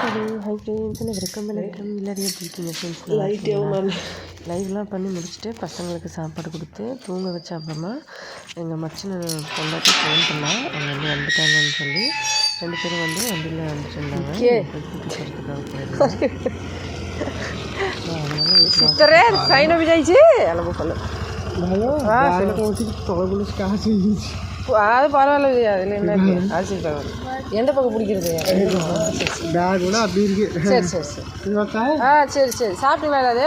Hi friends, welcome வணக்கம். எல்லோரும் எப்படி இருக்கீங்க ஃப்ரெண்ட்ஸ்? லைவ்லாம் பண்ணி முடிச்சுட்டு பசங்களுக்கு சாப்பாடு கொடுத்து தூங்க வச்ச அப்புறமா எங்கள் மச்சினை பொண்டாட்டி ஃபோன் பண்ணால் அவங்க வந்து வந்துட்டாங்கன்னு சொல்லி 2 பேரும் வந்து வண்டியில் வந்துட்டு இருந்தாங்க. கூட்டி போகிறதுக்காக அது பரவாயில்ல, அதில் என்ன இருக்குது? அரிசி பரவாயில்ல. எந்த பக்கம் பிடிக்கிறது? பேக் கூட அப்படி இருக்கு. சரி சரி சரி. சரி சரி. சாப்பிட்டீங்களா? அது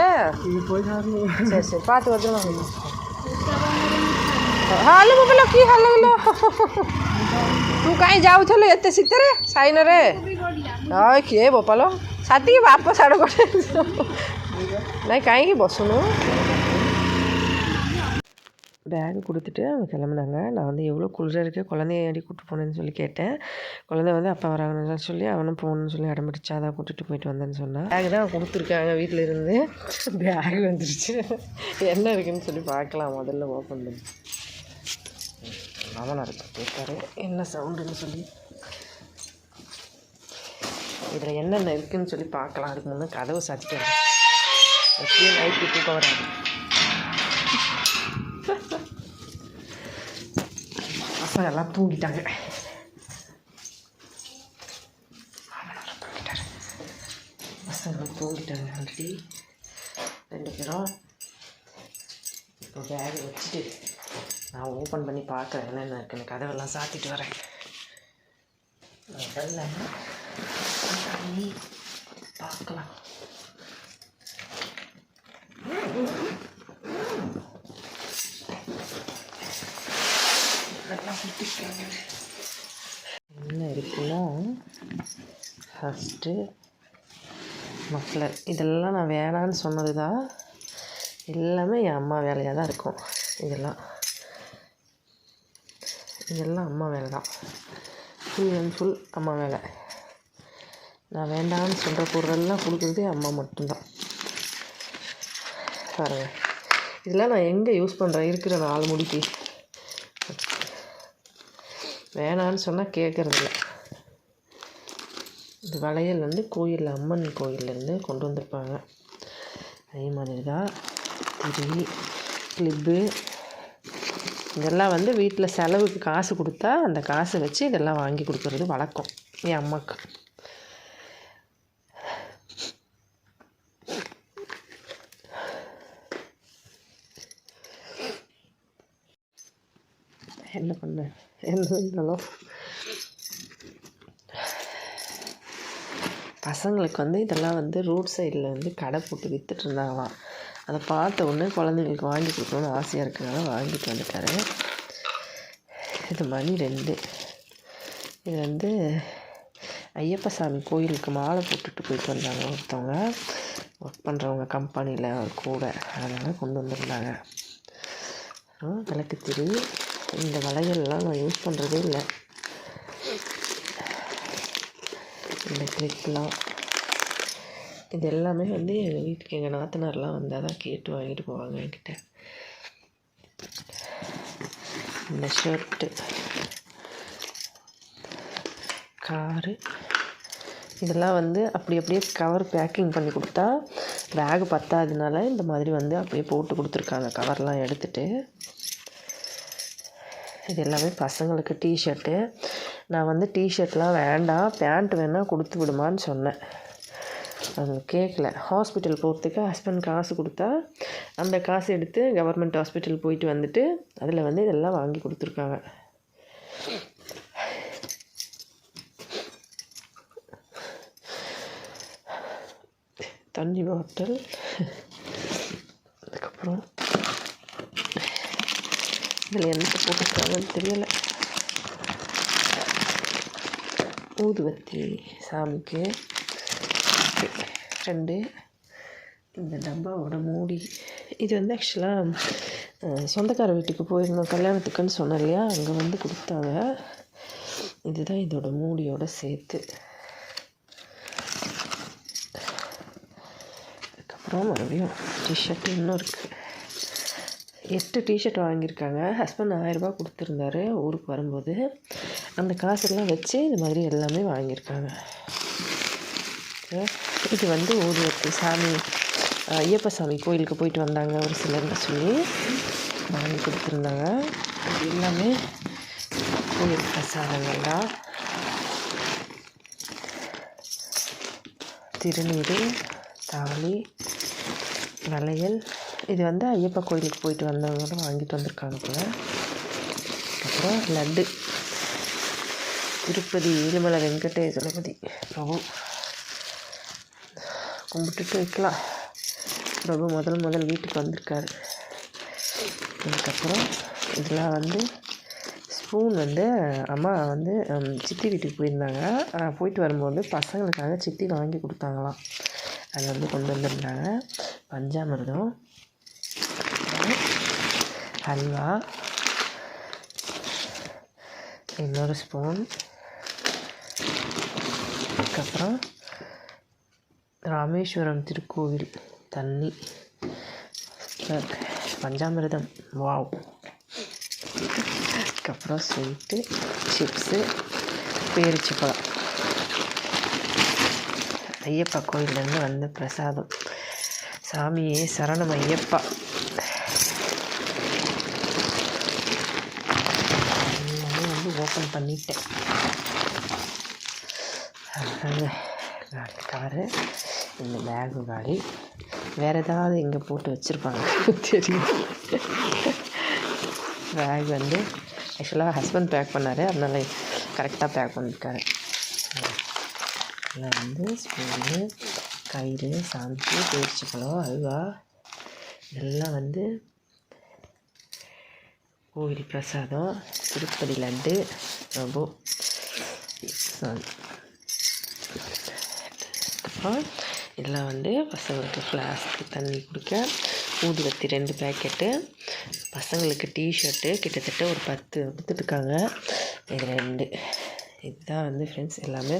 சரி சரி. பார்த்து வச்சுருமா. ହାଲୋ ବୋପିଲ, କି ହାଲୋ କିଲୋ? ତୁ କାହିଁ ଯାଉଥିଲୁ ଏତେ ଶୀତରେ ସାଇନରେ? କିଏ ବୋପାଲ ସାତିକି ବାପ ସାଡ଼େ ଗୋଟେ ନାଇଁ, କାହିଁକି ବସୁନୁ? பேகு கொடுத்துட்டு அவங்க கிளம்புனாங்க. நான் வந்து எவ்வளோ குளிராக இருக்குது, குழந்தைய ஏடி கூப்பிட்டு போனேன்னு சொல்லி கேட்டேன். குழந்தை வந்து அப்பா வராங்கன்னு சொல்லி அவனும் போகணுன்னு சொல்லி அடம்பிடிச்சா தான் கூட்டிகிட்டு போயிட்டு வந்தேன்னு சொன்னான். பேகு தான் கொடுத்துருக்காங்க வீட்டில் இருந்து. பேக் வந்துருச்சு. என்ன இருக்குதுன்னு சொல்லி பார்க்கலாம். முதல்ல ஓப்பன் பண்ணி அவனா இருக்கு கேட்காரு என்ன சவுண்டுன்னு சொல்லி. இதில் என்னென்ன இருக்குதுன்னு சொல்லி பார்க்கலாம். அதுக்கு முன்னே கதவை சாத்திட்டு எப்படியும் நைட்டு தூக்கம் வராது. பசங்க எல்லாம் தூங்கிட்டாங்க. பசங்க தூங்கிட்டாங்க ஆல்ரெடி 2 பேரும். இப்போ பேகை வச்சுட்டு நான் ஓப்பன் பண்ணி பார்க்குறேன் என்னென்ன இருக்குன்னு. கதவெல்லாம் சாத்திட்டு வரேன். முதல்ல பார்க்கலாம். என்ன இருக்குன்னா, ஃபஸ்ட்டு மஃப்ளர். இதெல்லாம் நான் வேணான்னு சொன்னது தான். எல்லாமே என் அம்மா வேலையாக தான் இருக்கும். இதெல்லாம் அம்மா வேலை தான். ஃபுல் அண்ட் ஃபுல் அம்மா வேலை. நான் வேண்டான்னு சொல்கிற பொருளெல்லாம் கொடுக்குறதே அம்மா மட்டும்தான். பாருங்கள், இதெல்லாம் நான் எங்கே யூஸ் பண்ணுறேன்? இருக்கிற 4 முடிக்கு வேணான்னு சொன்னால் கேட்குறதில்ல. இந்த வளையல் வந்து கோயிலில், அம்மன் கோயிலேருந்து கொண்டு வந்திருப்பாங்க. அதே மாதிரி தான் திரி, கிளிப்பு, இதெல்லாம் வந்து வீட்டில் செலவுக்கு காசு கொடுத்தா அந்த காசை வச்சு இதெல்லாம் வாங்கி கொடுக்குறது வழக்கம் என் அம்மாவுக்கு. என்ன பண்ண என்ன இருந்தாலும் பசங்களுக்கு வந்து இதெல்லாம் வந்து ரோட் சைடில் வந்து கடை போட்டு விற்றுட்டு இருந்தாங்களாம். அதை பார்த்த உடனே குழந்தைங்களுக்கு வாங்கி கொடுக்கணுன்னு ஆசையாக இருக்கிறனால வாங்கிட்டு வந்துட்டாரு. இது மணி 2. இது வந்து ஐயப்ப சாமி கோயிலுக்கு மாலை போட்டுட்டு போயிட்டு வந்தாங்க ஒருத்தவங்க, ஒர்க் பண்ணுறவங்க கம்பெனியில் கூட. அதனால் கொண்டு வந்திருந்தாங்க. விளக்கு திரி. இந்த வளையல்லாம் நான் யூஸ் பண்ணுறதே இல்லை. இந்த கிளிப்லாம் இது எல்லாமே வந்து எங்கள் வீட்டுக்கு எங்கள் நாத்தனார்லாம் வந்தால் தான் கேட்டு வாங்கிட்டு போவாங்க என்கிட்ட. இந்த ஷர்ட்டு, காரு, இதெல்லாம் வந்து அப்படியே கவர் பேக்கிங் பண்ணி கொடுத்தா பேகு பத்தாததுனால இந்த மாதிரி வந்து அப்படியே போட்டு கொடுத்துருக்காங்க. கவர்லாம் எடுத்துகிட்டு. இது எல்லாமே பசங்களுக்கு டிஷர்ட்டு. நான் வந்து டிஷர்ட்லாம் வேண்டாம், பேண்ட் வேணால் கொடுத்து விடுமான்னு சொன்னேன். அது கேட்கல. ஹாஸ்பிட்டல் போகிறதுக்கு ஹஸ்பண்ட் காசு கொடுத்தா அந்த காசு எடுத்து கவர்மெண்ட் ஹாஸ்பிட்டல் போயிட்டு வந்துட்டு அதில் வந்து இதெல்லாம் வாங்கி கொடுத்துருக்காங்க. தண்ணி பாட்டில். அதுக்கப்புறம் இதில் என்ன போட்டுருக்காங்கன்னு தெரியலை. ஊதுவத்தி சாமிக்கு 2. இந்த டப்பாவோட மூடி. இது வந்து ஆக்சுவலாக சொந்தக்கார வீட்டுக்கு போயிருந்தோம் கல்யாணத்துக்குன்னு சொன்னேன் இல்லையா, அங்கே வந்து கொடுத்தாங்க. இதுதான் இதோட மூடியோட சேர்த்து. அதுக்கப்புறம் மறுபடியும் டிஷர்ட் இன்னும் இருக்குது. 8 டிஷர்ட் வாங்கியிருக்காங்க. ஹஸ்பண்ட் 1000 ரூபா கொடுத்துருந்தாரு ஊருக்கு வரும்போது. அந்த காசெல்லாம் வச்சு இந்த மாதிரி எல்லாமே வாங்கியிருக்காங்க. இது வந்து ஊதுவத்தி சாமி ஐயப்ப சாமி கோயிலுக்கு போயிட்டு வந்தாங்க ஒரு சிலர்னு சொல்லி வாங்கி கொடுத்துருந்தாங்க. இது எல்லாமே கோயில் பிரசாதங்கள் தான். திருநீர், தாலி, வளையல். இது வந்து ஐயப்பா கோயிலுக்கு போயிட்டு வந்தவங்க வாங்கிட்டு வந்திருக்காங்க போல. அப்புறம் லட்டு திருப்பதி ஏழுமலை வெங்கடேஸ்வரபதி பிரபு கும்பிட்டுட்டு வைக்கலாம். பிரபு முதல் வீட்டுக்கு வந்திருக்காரு. அதுக்கப்புறம் இதெல்லாம் வந்து ஸ்பூன் வந்து அம்மா வந்து சித்தி வீட்டுக்கு போயிருந்தாங்க. போயிட்டு வரும்போது பசங்களுக்காக சித்தி வாங்கி கொடுத்தாங்களாம். அதை வந்து கொண்டு வந்திருந்தாங்க. பஞ்சாமிர்தம், ஹல்வா, இன்னொரு ஸ்பூன், அதுக்கப்புறம் ராமேஸ்வரம் திருக்கோவில் தண்ணி, பஞ்சாமிர்தம், வாவ். அதுக்கப்புறம் ஸ்வீட்டு, சிப்ஸு, பேரிச்சப்பழம். ஐயப்பா கோயிலேருந்து வந்த பிரசாதம். சாமியே சரணம் ஐயப்பா. எல்லாமே வந்து ஓப்பன் பண்ணிட்டேன். கவரு, இந்த பேகு காலி. வேறு ஏதாவது இங்கே போட்டு வச்சுருப்பாங்க தெரியும். பேக் வந்து ஆக்சுவலாக ஹஸ்பண்ட் பேக் பண்ணார், அதனால கரெக்டாக பேக் பண்ணியிருக்காரு. இதில் வந்து ஸ்பூனு, கயிறு, சாம்பு, பேரிச்சப்பழம், அல்வா இதெல்லாம் வந்து கோவில் பிரசாதம். திருப்பதி லட்டு ரொம்ப. அப்புறம் இதெல்லாம் வந்து பசங்களுக்கு ஃப்ளாஸ்க்கு தண்ணி குடிக்க, ஊதுவத்தி 2 பேக்கெட்டு, பசங்களுக்கு டிஷர்ட்டு கிட்டத்தட்ட ஒரு 10 கொடுத்துட்ருக்காங்க. இது 2. இதுதான் வந்து ஃப்ரெண்ட்ஸ் எல்லாமே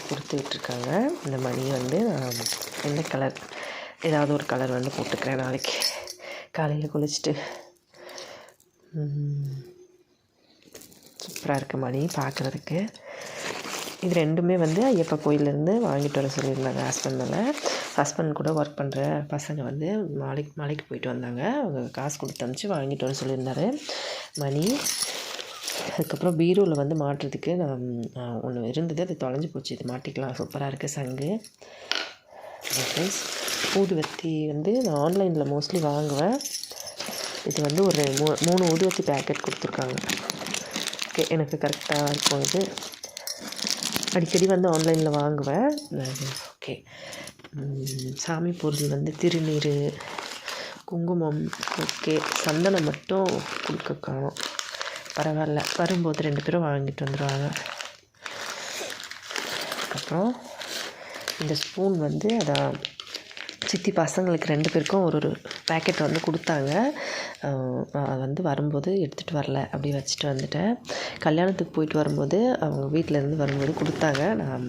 கொடுத்து விட்டுருக்காங்க. இந்த மணி வந்து எந்த கலர், ஏதாவது ஒரு கலர் வந்து போட்டுக்கிறேன் நாளைக்கு காலையில் குளிச்சுட்டு. சூப்பராக இருக்குது மணி பார்க்குறதுக்கு. இது 2மே வந்து ஐயப்பா கோயிலேருந்து வாங்கிட்டு வர சொல்லியிருந்தாங்க ஹஸ்பண்ட் கூட ஒர்க் பண்ணுற பசங்க வந்து மலைக்கு போயிட்டு வந்தாங்க. அவங்க காசு கொடுத்து அனுப்பிச்சு வாங்கிட்டு வர சொல்லியிருந்தாரு மணி. அதுக்கப்புறம் பீரோவில் வந்து மாட்டுறதுக்கு நான் ஒன்று இருந்தது, அது தொலைஞ்சி போச்சு. இது மாட்டிக்கலாம். சூப்பராக இருக்குது சங்கு. ஃப்ரெண்ட்ஸ் ஊதுவத்தி வந்து நான் ஆன்லைனில் மோஸ்ட்லி வாங்குவேன். இது வந்து ஒரு 3 ஊதுவத்தி பேக்கெட் கொடுத்துருக்காங்க. ஓகே, எனக்கு கரெக்டாக இருக்கும். இது அடிக்கடி வந்து ஆன்லைனில் வாங்குவேன். ஓகே, சாமி பொருள் வந்து திருநீர், குங்குமம், ஓகே. சந்தனம் மட்டும் கொடுக்க காணோம். பரவாயில்ல, வரும்போது 2 பேரும் வாங்கிட்டு வந்துடுவாங்க. அதுக்கப்புறம் இந்த ஸ்பூன் வந்து அதான் சித்தி பசங்களுக்கு 2 பேருக்கும் ஒரு பேக்கெட் வந்து கொடுத்தாங்க. வந்து வரும்போது எடுத்துகிட்டு வரல, அப்படி வச்சுட்டு வந்துட்டேன். கல்யாணத்துக்கு போயிட்டு வரும்போது அவங்க வீட்டிலேருந்து வரும்போது கொடுத்தாங்க. நான்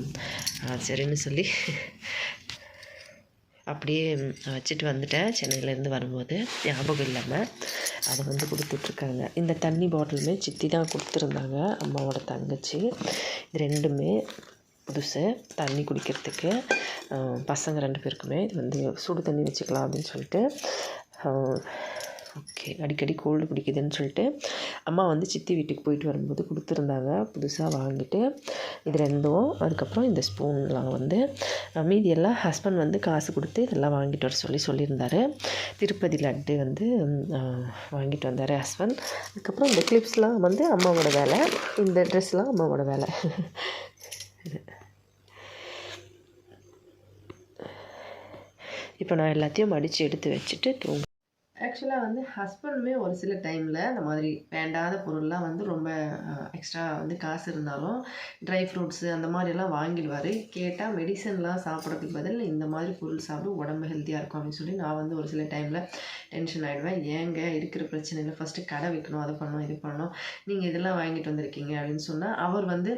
சரின்னு சொல்லி அப்படியே வச்சுட்டு வந்துட்டேன். சென்னையிலேருந்து வரும்போது ஞாபகம் இல்லாமல் அதை வந்து கொடுத்துட்ருக்காங்க. இந்த தண்ணி பாட்டிலுமே சித்தி தான் கொடுத்துருந்தாங்க, அம்மாவோட தங்கச்சி. இது 2மே புதுசு, தண்ணி குடிக்கிறதுக்கு. பசங்க 2 பேருக்குமே இது வந்து சுடு தண்ணி வச்சுக்கலாம் அப்படின்னு சொல்லிட்டு. ஓகே, அடிக்கடி கோல்டு பிடிக்குதுன்னு சொல்லிட்டு அம்மா வந்து சித்தி வீட்டுக்கு போயிட்டு வரும்போது கொடுத்துருந்தாங்க, புதுசாக வாங்கிட்டு. இது 2ம். அதுக்கப்புறம் இந்த ஸ்பூன்லாம் வந்து மீதியெல்லாம் ஹஸ்பண்ட் வந்து காசு கொடுத்து இதெல்லாம் வாங்கிட்டு வர சொல்லியிருந்தார். திருப்பதி லட்டு வந்து வாங்கிட்டு வந்தார் ஹஸ்பண்ட். அதுக்கப்புறம் இந்த கிளிப்ஸ்லாம் வந்து அம்மாவோட வேலை, இந்த ட்ரெஸ்லாம் அம்மாவோட வேலை. இப்போ நான் எல்லாத்தையும் மடித்து எடுத்து வச்சுட்டு தூங்க. ஆக்சுவலாக வந்து ஹஸ்பண்டுமே ஒரு சில டைமில் இந்த மாதிரி வேண்டாத பொருள்லாம் வந்து ரொம்ப எக்ஸ்ட்ரா வந்து காசு இருந்தாலும் ட்ரை ஃப்ரூட்ஸு அந்த மாதிரிலாம் வாங்கிடுவார். கேட்டால் மெடிசன்லாம் சாப்பிட்றதுக்கு பதில் இந்த மாதிரி பொருள் சாப்பிட்டு உடம்பு ஹெல்த்தியாக இருக்கும் அப்படின்னு சொல்லி நான் வந்து ஒரு சில டைமில் டென்ஷன் ஆகிடுவேன். ஏங்க இருக்கிற பிரச்சனையில் ஃபஸ்ட்டு கடை வைக்கணும், அதை பண்ணணும், இது பண்ணணும், நீங்கள் இதெல்லாம் வாங்கிட்டு வந்திருக்கீங்க அப்படின்னு சொன்னால் அவர் வந்து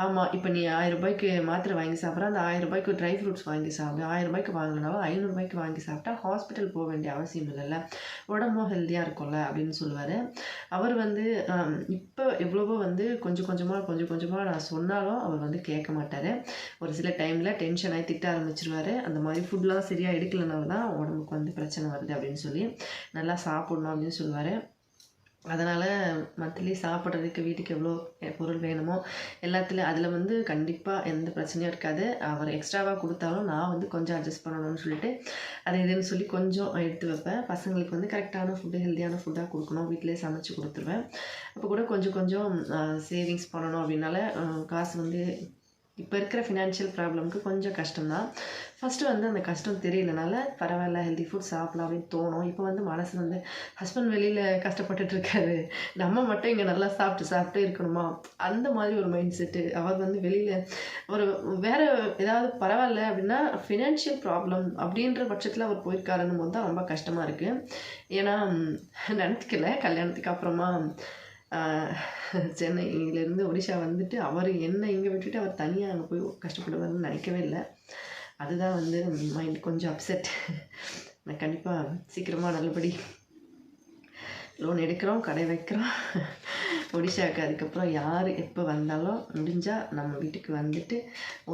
ஆமாம், இப்போ நீ 1000 ரூபாய்க்கு மாத்திரை வாங்கி சாப்பிட்ற, அந்த 1000 ரூபாய்க்கு ட்ரை ஃப்ரூட்ஸ் வாங்கி சாப்பிடு, 1000 ரூபாய்க்கு வாங்கினாலும் 500 ரூபாய்க்கு வாங்கி சாப்பிட்டா ஹாஸ்பிட்டல் போக வேண்டிய அவசியம் இல்லைல்ல. உடம்பும் ஹெல்த்தியாக இருக்கும்ல அப்படின்னு சொல்லுவார். அவர் வந்து இப்போ எவ்வளவோ வந்து கொஞ்சம் கொஞ்சமாக நான் சொன்னாலும் அவர் வந்து கேட்க மாட்டார். ஒரு சில டைமில் டென்ஷன் ஆகி திட்ட ஆரம்பிச்சிருவார். அந்த மாதிரி ஃபுட்லாம் சரியாக எடுக்கலனால தான் உடம்புக்கு வந்து பிரச்சனை வருது அப்படின்னு சொல்லி நல்லா சாப்பிட்ணும் அப்படின்னு சொல்லுவார். அதனால் மந்த்லி சாப்பிட்றதுக்கு வீட்டுக்கு எவ்வளோ பொருள் வேணுமோ எல்லாத்துலேயும் அதில் வந்து கண்டிப்பாக எந்த பிரச்சனையும் இருக்காது. அவர் எக்ஸ்ட்ராவாக கொடுத்தாலும் நான் வந்து கொஞ்சம் அட்ஜஸ்ட் பண்ணணும்னு சொல்லிட்டு அதை இதுன்னு சொல்லி கொஞ்சம் எடுத்து வைப்பேன். பசங்களுக்கு வந்து கரெக்டான ஃபுட்டு ஹெல்த்தியான ஃபுட்டாக கொடுக்கணும், வீட்டிலே சமைச்சு கொடுத்துருவேன். அப்போ கூட கொஞ்சம் சேவிங்ஸ் பண்ணணும் அப்படின்னால காசு வந்து இப்போ இருக்கிற ஃபினான்ஷியல் ப்ராப்ளம்க்கு கொஞ்சம் கஷ்டம்தான். ஃபஸ்ட்டு வந்து அந்த கஷ்டம் தெரியலனால பரவாயில்ல ஹெல்தி ஃபுட் சாப்பிடலாம் அப்படின்னு தோணும். இப்போ வந்து மனசு வந்து ஹஸ்பண்ட் வெளியில் கஷ்டப்பட்டுட்ருக்காரு, நம்ம மட்டும் இங்கே நல்லா சாப்பிட்டு இருக்கணுமா, அந்த மாதிரி ஒரு மைண்ட் செட்டு. அவர் வந்து வெளியில் ஒரு வேறு ஏதாவது பரவாயில்ல அப்படின்னா ஃபினான்ஷியல் ப்ராப்ளம் அப்படின்ற பட்சத்தில் அவர் போயிருக்காருன்னும் போது தான் ரொம்ப கஷ்டமாக இருக்குது. ஏன்னா நினைக்கல கல்யாணத்துக்கு அப்புறமா சென்னையிலேருந்து ஒடிஷா வந்துட்டு அவர் என்னை இங்கே விட்டுட்டு அவர் தனியாக அங்கே போய் கஷ்டப்படுவார்னு நினைக்கவே இல்லை. அதுதான் வந்து மைண்ட் கொஞ்சம் அப்செட். நான் கண்டிப்பாக சீக்கிரமாக நல்லபடி லோன் எடுக்கிறோம், கடை வைக்கிறோம் ஒடிஷாவுக்கு. அதுக்கப்புறம் யார் எப்போ வந்தாலும் முடிஞ்சால் நம்ம வீட்டுக்கு வந்துட்டு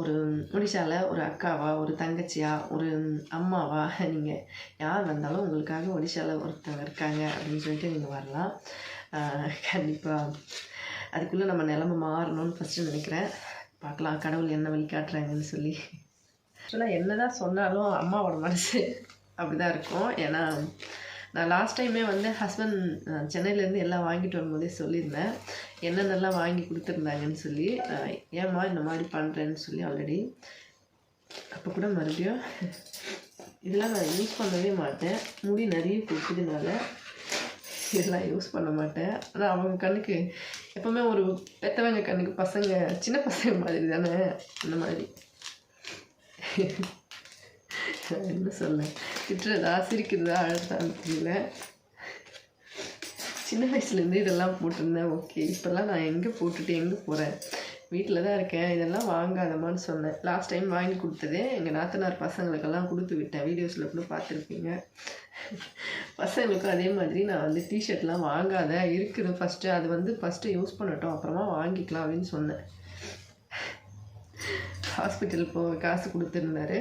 ஒரு ஒடிஷாவில் ஒரு அக்காவா, ஒரு தங்கச்சியா, ஒரு அம்மாவா, நீங்கள் யார் வந்தாலும் உங்களுக்காக ஒடிஷாவில் ஒருத்தவங்க இருக்காங்க அப்படின்னு சொல்லிட்டு நீங்கள் வரலாம். கண்டிப்பாக அதுக்குள்ளே நம்ம நிலமை மாறணும்னு ஃபஸ்ட்டு நினைக்கிறேன். பார்க்கலாம் கடவுள் என்ன வழி காட்டுறாங்கன்னு சொல்லி. ஆக்சுவலாக என்ன தான் சொன்னாலும் அம்மாவோட மனசு அப்படி தான் இருக்கும். ஏன்னா நான் லாஸ்ட் டைமே வந்து ஹஸ்பண்ட் சென்னையிலேருந்து எல்லாம் வாங்கிட்டு வரும்போதே சொல்லியிருந்தேன் என்னென்னலாம் வாங்கி கொடுத்துருந்தாங்கன்னு சொல்லி. ஏம்மா இந்த மாதிரி பண்ணுறேன்னு சொல்லி ஆல்ரெடி. அப்போ கூட மறுபடியும் இதெல்லாம் நான் யூஸ் பண்ணவே மாட்டேன், முடி நிறைய கொடுக்குதுனால இதெல்லாம் யூஸ் பண்ண மாட்டேன். ஆனால் அவங்க கண்ணுக்கு எப்போவுமே ஒரு பெற்றவங்க கண்ணுக்கு பசங்க சின்ன பசங்க மாதிரி தானே, அந்த மாதிரி. என்ன சொல்ல, திட்டுறதா சிரிக்கிறதா அழுதான்னு தெரியல. சின்ன வயசுலேருந்து இதெல்லாம் போட்டிருந்தேன். ஓகே, இப்போல்லாம் நான் எங்கே போட்டுட்டு எங்கே போகிறேன், வீட்டில் தான் இருக்கேன், இதெல்லாம் வாங்காதமான்னு சொன்னேன். லாஸ்ட் டைம் வாங்கி கொடுத்ததே எங்கள் நாத்தனார் பசங்களுக்கெல்லாம் கொடுத்து விட்டேன். வீடியோஸில் கூட பார்த்துருப்பீங்க. பசங்களுக்கும் அதே மாதிரி நான் வந்து டிஷர்ட்லாம் வாங்காத இருக்குது ஃபஸ்ட்டு, அது வந்து ஃபஸ்ட்டு யூஸ் பண்ணட்டும் அப்புறமா வாங்கிக்கலாம் அப்படின்னு சொன்னேன். ஹாஸ்பிட்டல் காசு கொடுத்துருந்தாரு.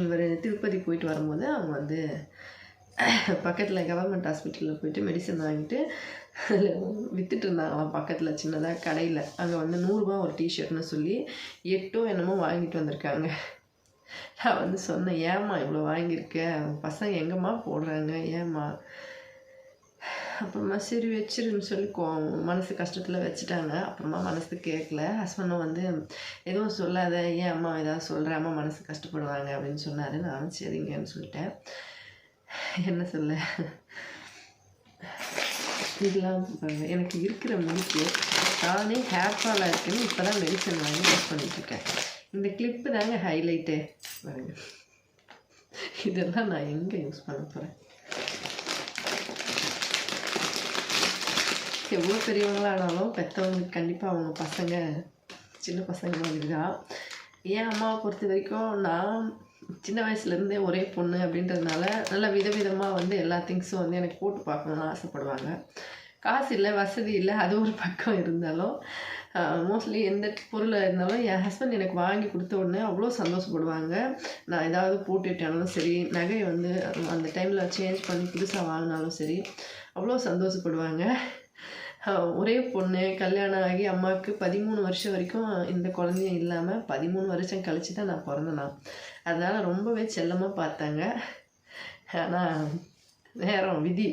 இவர் திருப்பதி போயிட்டு வரும்போது அவங்க வந்து பக்கத்தில் கவர்மெண்ட் ஹாஸ்பிட்டலில் போயிட்டு மெடிசன் வாங்கிட்டு அதில் விற்றுட்டு இருந்தாங்களாம் பக்கத்தில் சின்னதாக கடையில். அங்கே வந்து 100 ரூபா ஒரு டிஷர்ட்னு சொல்லி 8 என்னமோ வாங்கிட்டு வந்திருக்காங்க. நான் வந்து சொன்னேன், ஏம்மா இவ்வளோ வாங்கியிருக்க, பசங்க எங்கம்மா போடுறாங்க, ஏம்மா. அப்புறமா சரி வச்சிருன்னு சொல்லி மனசு கஷ்டத்தில் வச்சுட்டாங்க. அப்புறமா மனசு கேட்கல. ஹஸ்பண்டும் வந்து எதுவும் சொல்லாத, ஏன் அம்மா ஏதாவது சொல்கிறேன், அம்மா மனசு கஷ்டப்படுவாங்க அப்படின்னு சொன்னார். நானும் சரிங்கன்னு சொல்லிட்டேன். என்ன சொல்ல, இதெல்லாம் எனக்கு இருக்கிற முடிக்கு நானே ஹேர் ஃபாலாக இருக்குன்னு இப்போ தான் மெடிசன் வாங்கி யூஸ் பண்ணிட்டுருக்கேன். இந்த கிளிப்பு தாங்க ஹைலைட்டு பாருங்க. இதெல்லாம் நான் எங்கே யூஸ் பண்ண போகிறேன். எவ்வளோ பெரியவங்களானாலும் பெற்றவங்களுக்கு கண்டிப்பாக அவங்க பசங்க சின்ன பசங்க மாதிரி தான். ஏன் அம்மாவை பொறுத்த வரைக்கும் நான் சின்ன வயசுலேருந்தே ஒரே பொண்ணு அப்படின்றதுனால நல்லா விதவிதமாக வந்து எல்லா திங்ஸும் வந்து எனக்கு போட்டு பார்க்கணுன்னு ஆசைப்படுவாங்க. காசு இல்லை, வசதி இல்லை, அது ஒரு பக்கம் இருந்தாலும் மோஸ்ட்லி எந்த பொருளாக இருந்தாலும் என் ஹஸ்பண்ட் எனக்கு வாங்கி கொடுத்த உடனே அவ்வளோ சந்தோஷப்படுவாங்க. நான் ஏதாவது போட்டுவிட்டாலும் சரி, நகையை வந்து அந்த டைமில் சேஞ்ச் பண்ணி புதுசாக வாங்கினாலும் சரி அவ்வளோ சந்தோஷப்படுவாங்க. ஒரே பொண்ணு, கல்யாணம் ஆகி அம்மாவுக்கு 13 வருஷம் வரைக்கும் இந்த குழந்தையும் இல்லாமல் 13 வருஷம் கழிச்சு தான் நான் பிறந்தேன். அதனால் ரொம்பவே செல்லமாக பார்த்தாங்க. ஆனால் நேரம் விதி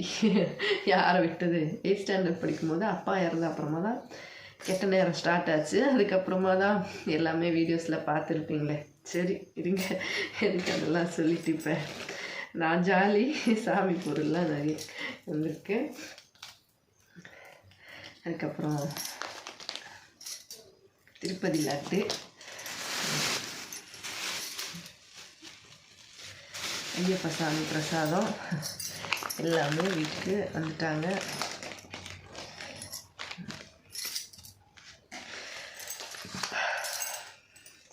யாரை விட்டது. 8th ஸ்டாண்டர்ட் படிக்கும்போது அப்பா இறந்த அப்புறமா தான் கெட்ட நேரம் ஸ்டார்ட் ஆச்சு. அதுக்கப்புறமா தான் எல்லாமே வீடியோஸில் பார்த்துருப்பீங்களே. சரி இருங்க, எனக்கு அதெல்லாம் சொல்லிட்டு இப்போ நான் ஜாலி. சாமி பொருள்லாம் நிறைய வந்திருக்கு. அதுக்கப்புறம் திருப்பதி லட்டு, ஐயப்ப சாமி பிரசாதம் எல்லாமே வீட்டுக்கு வந்துட்டாங்க.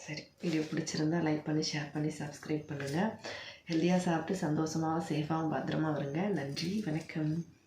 சரி, வீடியோ பிடிச்சிருந்தா லைக் பண்ணி ஷேர் பண்ணி சப்ஸ்கிரைப் பண்ணுங்கள். ஹெல்த்தியாக சாப்பிட்டு சந்தோஷமாக சேஃபாகவும் பத்திரமா வருங்க. நன்றி, வணக்கம்.